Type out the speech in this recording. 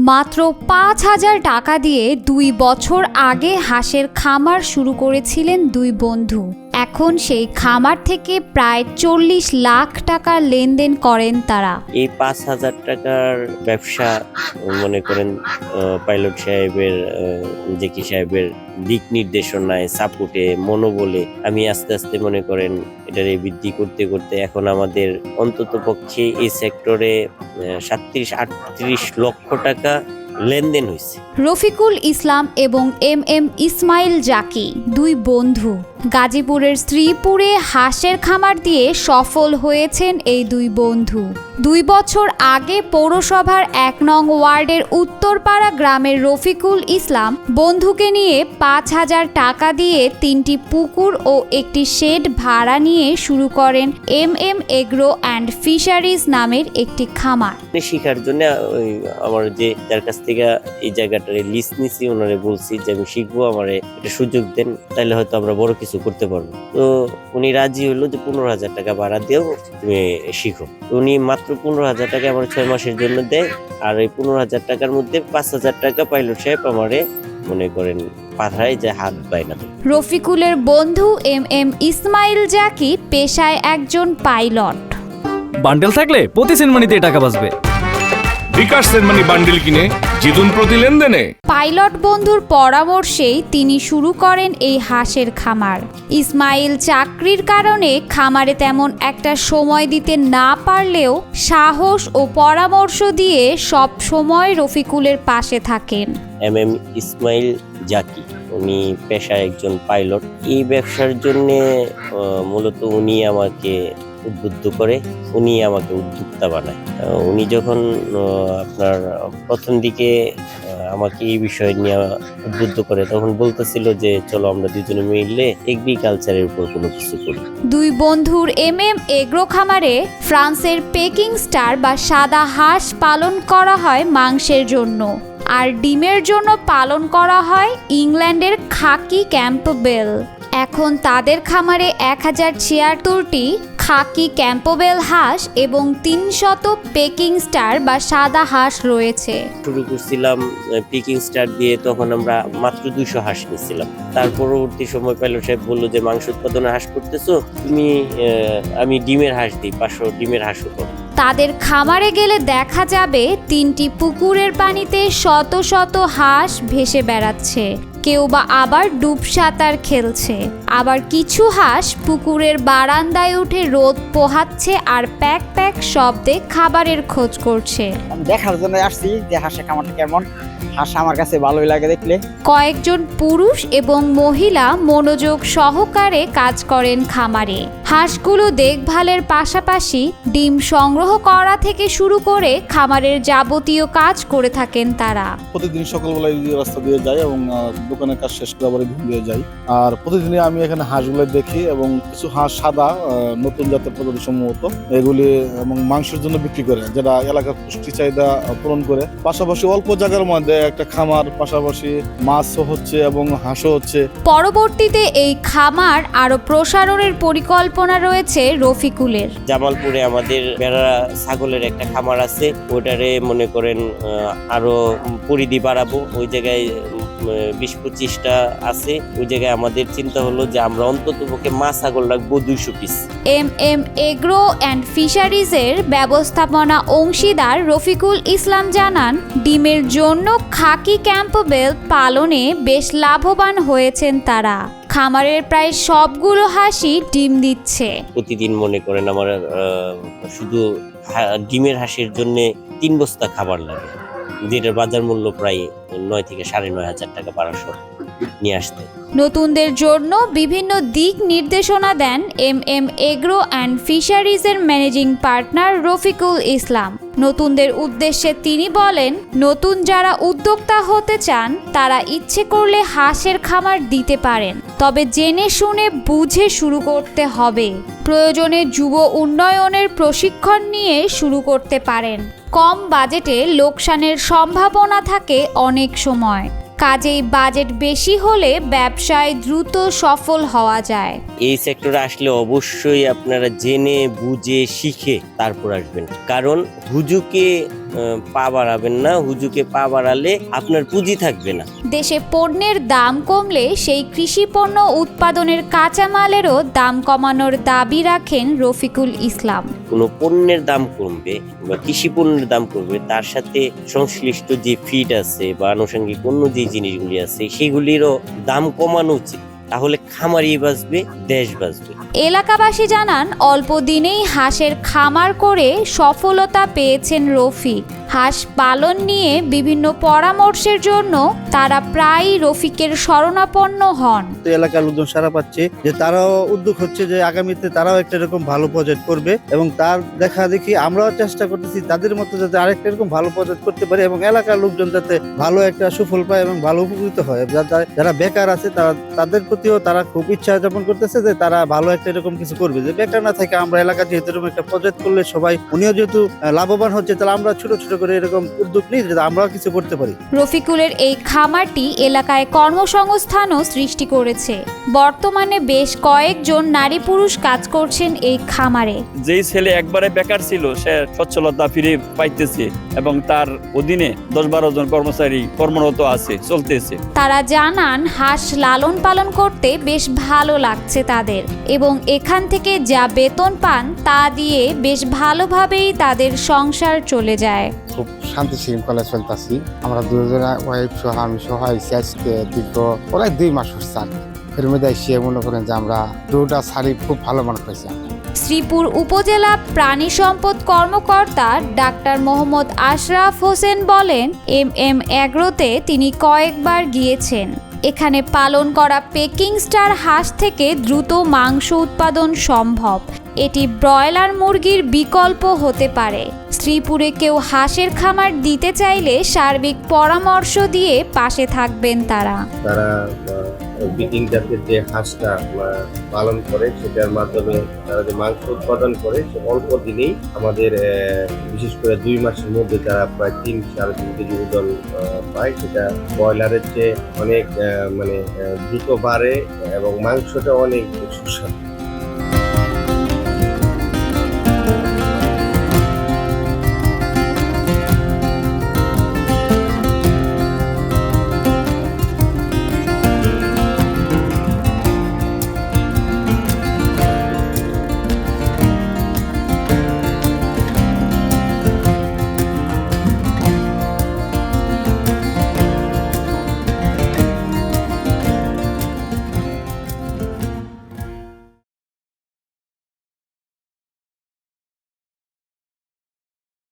মাত্র ৫,০০০ টাকা দিয়ে ২ বছর আগে হাঁসের খামার শুরু করেছিলেন দুই বন্ধু। এখন সেই খামার থেকে প্রায় ৪০ লাখ টাকার লেনদেন করেন তারা। এই ৫,০০০ টাকার ব্যবসা মনে করেন পাইলট সাহেবের জেকি সাহেবের দিক নির্দেশনায় সাপোর্টে মনোবলে আমি আস্তে আস্তে মনে করেন এটারে বৃদ্ধি করতে করতে এখন আমাদের অন্তত পক্ষে এই সেক্টরে ৩৭-৩৮ লক্ষ টাকা লেনদেন হয়েছে। রফিকুল ইসলাম এবং এম ইসমাইল জাকি দুই বন্ধু গাজীপুরের শ্রীপুরে হাঁসের খামার দিয়ে সফল হয়েছেন এই দুই বন্ধু। ২ বছর আগে পৌরসভার ১ নং ওয়ার্ডের উত্তরপাড়া গ্রামের রফিকুল ইসলাম বন্ধুকে নিয়ে ৫,০০০ টাকা দিয়ে ৩টি পুকুর ও একটি শেড ভাড়া নিয়ে শুরু করেন এম এগ্রো অ্যান্ড ফিশারিজ নামের একটি খামার। শিখার জন্য আমার যার কাছ থেকে এই জায়গাটার লিজ নিছি ওনারে বলছি যে আমি শিখবো, আমার একটা সুযোগ দেন, তাহলে হয়তো আমরা বড় কিছু করতে পারবো। তো উনি রাজি হলো যে ১৫,০০০ টাকা ভাড়া দিয়েও তুমি শিখো। উনি মাত্র ১৫,০০০ টাকা আমার ৬ মাসের জন্য দেয়, আর এই ১৫,০০০ টাকার মধ্যে ৫,০০০ টাকা পাইলট সাহেব আমারে মনে করেন পাঠায় যে হাত বাইনা। রফিকুলের বন্ধু এম ইসমাইল জাকি পেশায় একজন পাইলট। বান্ডেল থাকলে প্রতি সেনমানিতে টাকা বাঁচবে। বিকাশ সেনমানি বান্ডেল কিনে জিতুন প্রতি লেনদেনে। পাইলট বন্ধুর পরামর্শেই তিনি শুরু করেন এই হাঁসের খামার। ইসমাইল চাকরির কারণে খামারে তেমন একটা সময় দিতে না পারলেও সাহস ও পরামর্শ দিয়ে সব সময় রফিকুলের পাশে থাকেন। এম ইসমাইল জাকি উনি পেশায় একজন পাইলট। এই ব্যবসার জন্য মূলত উনি আমাকে উদ্বুদ্ধ করে, উনি আমাকে উদ্যোক্তা বানায়। উনি যখন আপনার প্রথম দিকে আমাকে এই বিষয় নিয়ে উদ্বুদ্ধ করে তখন বলতেছিল যে চলো আমরা দুজনে মিলে এগ্রিকালচারের উপর কোনো কিছু করি। দুই বন্ধুর এম এগ্রো খামারে ফ্রান্সের পেকিং স্টার বা সাদা হাঁস পালন করা হয় মাংসের জন্য, আর ডিমের জন্য পালন করা হয় ইংল্যান্ডের খাকি ক্যাম্পবেল। এখন তাদের খামারে ১,০৭৬টি খাকি ক্যাম্পবেল হাঁস এবং ৩০০ পেকিং স্টার বা সাদা হাঁস রয়েছে। শুরু করছিলাম পেকিং স্টার দিয়ে, তখন আমরা মাত্র ২০০ হাঁস নিয়েছিলাম। তার পরবর্তী সময় পাইলট সাহেব বললো যে মাংস উৎপাদনের হাঁস করতেছো তুমি, আমি ডিমের হাঁস দিই, ৫০০ ডিমের হাঁসও করো। তাদের খামারে গেলে দেখা যাবে ৩টি পুকুরের পানিতে শত শত হাঁস ভেসে বেড়াচ্ছে, কেউ বা আবার ডুব সাঁতার খেলছে, আবার কিছু হাঁস পুকুরের বারান্দায় উঠে রোদ পোহাচ্ছে আর প্যাক প্যাক শব্দে খাবারের খোঁজ করছে। দেখার জন্য আসছি যে হাঁসের খামারটা কেমন। হাঁস আমার কাছে ভালোই লাগে দেখলে। কয়েকজন পুরুষ এবং মহিলা মনোযোগ সহকারে কাজ করেন খামারে। হাঁসগুলো দেখভালের পাশাপাশি ডিম সংগ্রহ করা থেকে শুরু করে খামারের যাবতীয় কাজ করে থাকেন তারা। প্রতিদিন সকালবেলায় রাস্তা দিয়ে যাই এবং দোকানের কাজ শেষ করে আবার ঘুম দিয়ে যাই। আর প্রতিদিনই আমি এখানে হাঁসগুলো দেখি এবং কিছু হাঁস সাদা নতুন জাতের প্রজাতি সম্ভবত এগুলি এবং মাংসের জন্য বিক্রি করে, যেটা এলাকার পুষ্টি চাহিদা পূরণ করে। পাশাপাশি অল্প জায়গার মধ্যে একটা খামার, পাশাপাশি মাছও হচ্ছে এবং হাঁসও হচ্ছে। পরবর্তীতে এই খামার আরো প্রসারণের পরিকল্পনা রয়েছে রফিকুলের। জামালপুরে আমাদের বেড়া ছাগলের একটা খামার আছে, ওটারে মনে করেন আরো পরিধি বাড়াবো। ওই জায়গায় ২০-২৫টা আছে। ওই জায়গায় আমাদের চিন্তা হলো যে আমরা অন্তত পক্ষে মাছ ছাগল রাখবো ২০০ পিস। এম এগ্রো অ্যান্ড ফিশারিজের ব্যবস্থাপনা অংশীদার রফিকুল ইসলাম জানান, ডিমের জন্য খাকি ক্যাম্পবেল পালনে বেশ লাভবান হয়েছেন তারা। খামারের প্রায় সবগুলো হাঁসই ডিম দিচ্ছে। প্রতিদিন মনে করেন আমার শুধু ডিমের হাঁসের জন্য ৩ বস্তা খাবার লাগে, যেটার বাজার মূল্য প্রায় ৯ থেকে ৯,৫০০ টাকা পারাশো নিয়ে আসতে। নতুনদের জন্য বিভিন্ন দিক নির্দেশনা দেন এম এগ্রো অ্যান্ড ফিশারিজের ম্যানেজিং পার্টনার রফিকুল ইসলাম। নতুনদের উদ্দেশ্যে তিনি বলেন, নতুন যারা উদ্যোক্তা হতে চান তারা ইচ্ছে করলে হাঁসের খামার দিতে পারেন, তবে জেনে শুনে বুঝে শুরু করতে হবে। প্রয়োজনে যুব উন্নয়নের প্রশিক্ষণ নিয়ে শুরু করতে পারেন। কম বাজেটে লোকসানের সম্ভাবনা থাকে অনেক সময়, কাজেই বাজেট বেশি হলে ব্যবসায় দ্রুত সফল হওয়া যায়। এই সেক্টরে আসলে অবশ্যই আপনারা জেনে বুঝে শিখে তারপর আসবেন, কারণ হুজুকে পা বাড়াবেন না, হুজুকে পা বাড়ালে আপনার পুঁজি থাকবে না। দেশে পণ্যের দাম কমলে সেই কৃষি পণ্য উৎপাদনের কাঁচামালেরও দাম কমানোর দাবি রাখেন রফিকুল ইসলাম। কোনো পণ্যের দাম কমবে বা কৃষি পণ্যের দাম কমবে, তার সাথে সংশ্লিষ্ট যে ফিড আছে বা আনুষঙ্গিক অন্য যে জিনিসগুলি আছে সেগুলিরও দাম কমানো উচিত। তাহলে খামারি বাঁচবে, দেশ বাঁচবে। এলাকাবাসী জানান, অল্প দিনেই হাঁসের খামার করে সফলতা পেয়েছেন রফিক। হাঁস পালন নিয়ে বিভিন্ন পরামর্শের জন্য তারা প্রায়ই রফিকের শরণাপন্ন হন। এলাকার লোকজন সারা পাচ্ছে যে তারাও উদ্যোগ হচ্ছে যে আগামীতে তারাও একটা এরকম ভালো প্রজেক্ট করবে, এবং তার দেখা দেখি আমরাও চেষ্টা করতেছি তাদের মতো যাতে আরেকটা এরকম ভালো প্রজেক্ট করতে পারে এবং এলাকার লোকজন যাতে ভালো একটা সুফল পায় এবং ভালো উপকৃত হয়। যারা বেকার আছে তাদের প্রতিও তারা খুব ইচ্ছা যাপন করতেছে যে তারা ভালো একটা এরকম কিছু করবে, যে বেকার না থাকে আমরা এলাকা যেহেতু এরকম একটা প্রজেক্ট করলে সবাই উনিও যেহেতু লাভবান হচ্ছে, তাহলে আমরা ছোট ছোট করে এরকম উদ্যোগ নিই যাতে আমরাও কিছু করতে পারি। রফিকুলের এই খামারটি এলাকায় কর্মসংস্থানও সৃষ্টি করেছে। বর্তমানে বেশ কয়েকজন নারী পুরুষ কাজ করছেন এই খামারে। যেই ছেলে একবারে বেকার ছিল সে সচ্ছলতা ফিরে পাইতেছে এবং তার অধীনে 10-12 জন কর্মচারী কর্মরত আছে, চলতেছে। তারা জানান, হাঁস লালন পালন করতে বেশ ভালো লাগছে তাদের, এবং এখান থেকে যা বেতন পান তা দিয়ে বেশ ভালোভাবেই তাদের সংসার চলে যায়। খুব শান্তি শৃঙ্খলা চলতেছি। আমরা দুজনে ওয়াইফ সহ আমি সহ আজকে দীর্ঘ প্রায় 2 মাস হচ্ছে। এর মধ্যে এসে মনে করেন যে আমরা দুটা শাড়ি খুব ভালো মনে হয়েছে। শ্রীপুর উপজেলা প্রাণী সম্পদ কর্মকর্তা ডাক্তার মোহাম্মদ আশরাফ হোসেন বলেন, MM এগ্রোতে তিনি কয়েকবার গিয়েছেন। এখানে পালন করা পেকিং স্টার হাঁস থেকে দ্রুত মাংস উৎপাদন সম্ভব। এটি ব্রয়লার মুরগির বিকল্প হতে পারে। শ্রীপুরে কেউ হাঁসের খামার দিতে চাইলে সার্বিক পরামর্শ দিয়ে পাশে থাকবেন তারা। ব্রিডিং জাতের যে হাঁসটা পালন করে সেটার মাধ্যমে তারা যে মাংস উৎপাদন করে সে অল্প দিনেই আমাদের বিশেষ করে 2 মাসের মধ্যে তারা প্রায় 3-3.5 কেজি ওজন পায়। সেটা ব্রয়লারের চেয়ে অনেক দ্রুত বাড়ে এবং মাংসটা অনেক সুস্বাদু।